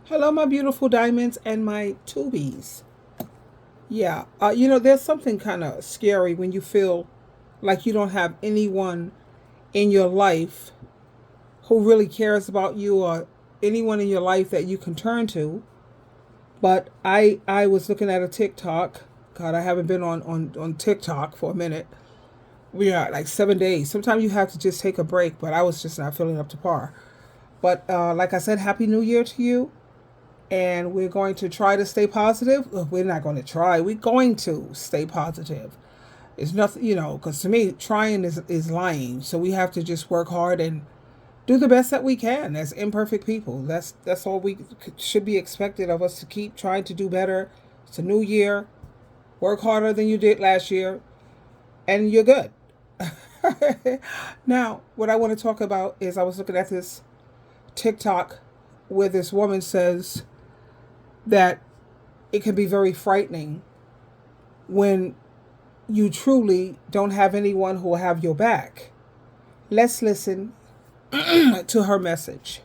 Hello, my beautiful diamonds and my tubies. Yeah, there's something kind of scary when you feel like you don't have anyone in your life who really cares about you or anyone in your life that you can turn to. But I was looking at a TikTok. God, I haven't been on TikTok for a minute. We are like 7 days. Sometimes you have to just take a break, but I was just not feeling up to par. But like I said, Happy New Year to you. And we're going to try to stay positive. We're not going to try. We're going to stay positive. It's nothing, because to me, trying is lying. So we have to just work hard and do the best that we can as imperfect people. That's all we should be expected of us, to keep trying to do better. It's a new year. Work harder than you did last year, and you're good. Now, what I want to talk about is I was looking at this TikTok where this woman says that it can be very frightening when you truly don't have anyone who will have your back. Let's listen to her message.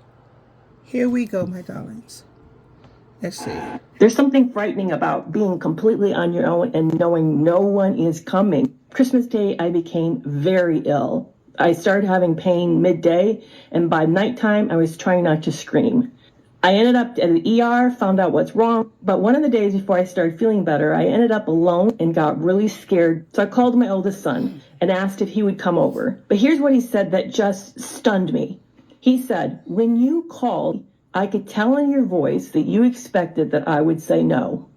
Here we go, my darlings. Let's see. There's something frightening about being completely on your own and knowing no one is coming. Christmas Day, I became very ill. I started having pain midday, and by nighttime, I was trying not to scream. I ended up at the ER, found out what's wrong, but one of the days before I started feeling better, I ended up alone and got really scared. So I called my oldest son and asked if he would come over. But here's what he said that just stunned me. He said, "When you called, I could tell in your voice that you expected that I would say no."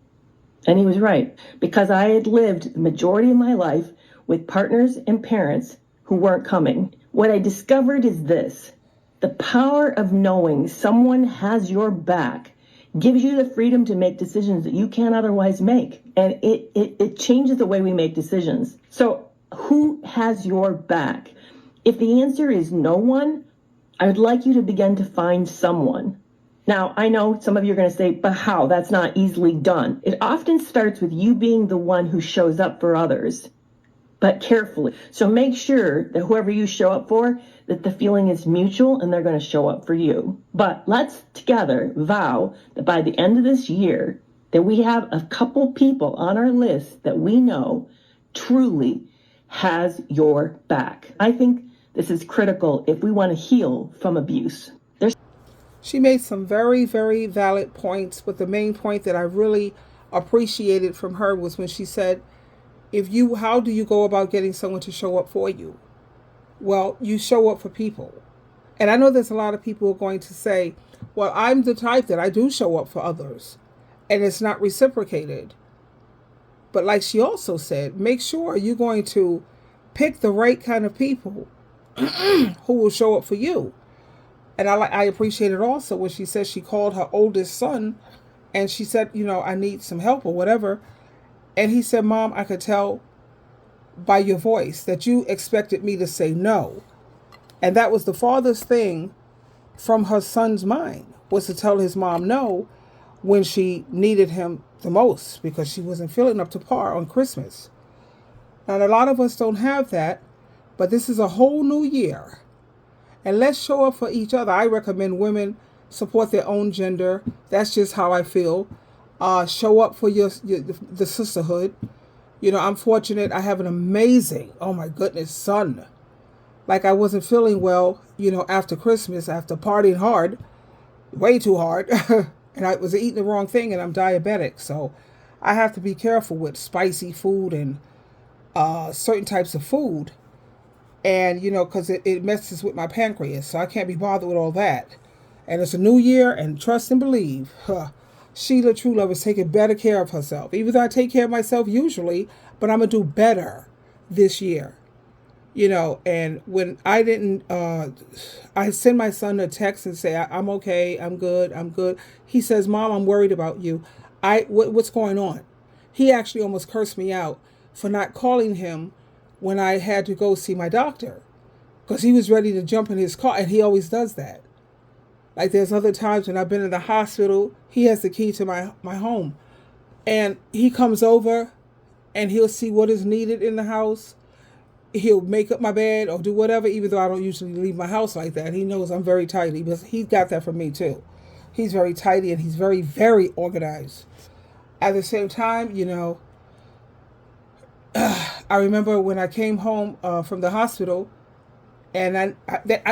And he was right, because I had lived the majority of my life with partners and parents who weren't coming. What I discovered is this: the power of knowing someone has your back gives you the freedom to make decisions that you can't otherwise make. And it changes the way we make decisions. So who has your back? If the answer is no one, I would like you to begin to find someone. Now, I know some of you are going to say, but how? That's not easily done. It often starts with you being the one who shows up for others, but carefully. So make sure that whoever you show up for, that the feeling is mutual and they're going to show up for you. But let's together vow that by the end of this year, that we have a couple people on our list that we know truly has your back. I think this is critical if we want to heal from abuse. She made some very, very valid points, but the main point that I really appreciated from her was when she said, how do you go about getting someone to show up for you? Well, you show up for people. And I know there's a lot of people who are going to say, well, I'm the type that I do show up for others, and it's not reciprocated. But like she also said, make sure you're going to pick the right kind of people who will show up for you. And I appreciated also when she said she called her oldest son and she said, I need some help or whatever. And he said, Mom, I could tell by your voice that you expected me to say no. And that was the farthest thing from her son's mind, was to tell his mom no when she needed him the most, because she wasn't feeling up to par on Christmas. Now, a lot of us don't have that, but this is a whole new year. And let's show up for each other. I recommend women support their own gender. That's just how I feel. Show up for the sisterhood. I'm fortunate. I have an amazing, oh my goodness, son. Like, I wasn't feeling well, after Christmas, after partying hard, way too hard. And I was eating the wrong thing, and I'm diabetic. So I have to be careful with spicy food and certain types of food. And, because it messes with my pancreas. So I can't be bothered with all that. And it's a new year, and trust and believe, SheilaTruelove is taking better care of herself. Even though I take care of myself usually, but I'm going to do better this year. And when I didn't, I send my son a text and say, I'm okay, I'm good. He says, Mom, I'm worried about you. What's going on? He actually almost cursed me out for not calling him when I had to go see my doctor, because he was ready to jump in his car, and he always does that. Like, there's other times when I've been in the hospital, he has the key to my home, and he comes over and he'll see what is needed in the house. He'll make up my bed or do whatever, even though I don't usually leave my house like that. He knows I'm very tidy, but he got that from me too. He's very tidy and he's very, very organized. At the same time, I remember when I came home from the hospital, and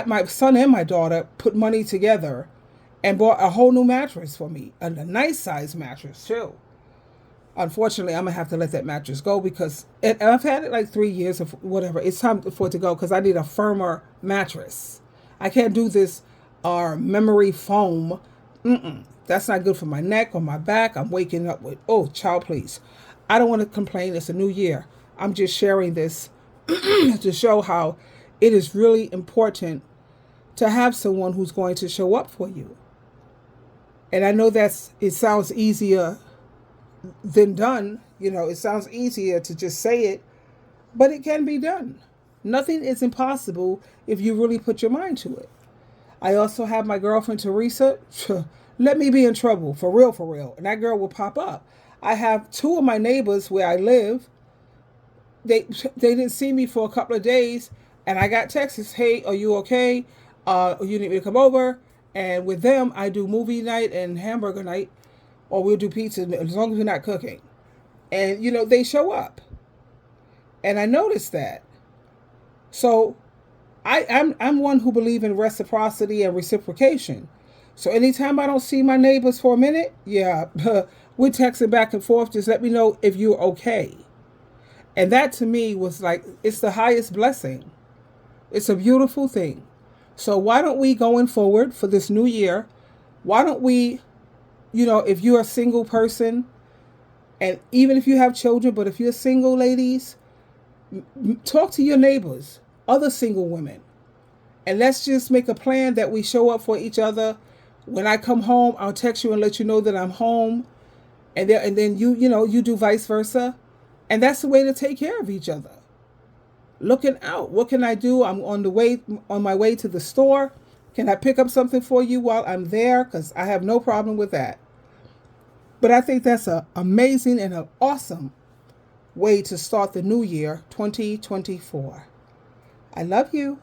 my son and my daughter put money together and bought a whole new mattress for me, and a nice size mattress too. Unfortunately, I'm gonna have to let that mattress go because I've had it like 3 years of whatever. It's time for it to go because I need a firmer mattress. I can't do this memory foam. That's not good for my neck or my back. I'm waking up with, oh, child, please. I don't want to complain. It's a new year. I'm just sharing this to show how it is really important to have someone who's going to show up for you. And I know it sounds easier than done. It sounds easier to just say it, but it can be done. Nothing is impossible if you really put your mind to it. I also have my girlfriend Teresa. Let me be in trouble, for real, and that girl will pop up. I have two of my neighbors where I live. They didn't see me for a couple of days, and I got texts, hey, are you okay? You need me to come over? And with them, I do movie night and hamburger night, or we'll do pizza as long as we're not cooking. And, they show up. And I noticed that. So I'm one who believes in reciprocity and reciprocation. So anytime I don't see my neighbors for a minute, yeah, we're texting back and forth. Just let me know if you're okay. And that to me was like, it's the highest blessing. It's a beautiful thing. So why don't we, going forward for this new year, why don't we, if you're a single person, and even if you have children, but if you're single, ladies, talk to your neighbors, other single women, and let's just make a plan that we show up for each other. When I come home, I'll text you and let you know that I'm home, and then you do vice versa, and that's the way to take care of each other. Looking out. What can I do? I'm on my way to the store. Can I pick up something for you while I'm there? Because I have no problem with that. But I think that's an amazing and an awesome way to start the new year, 2024. I love you.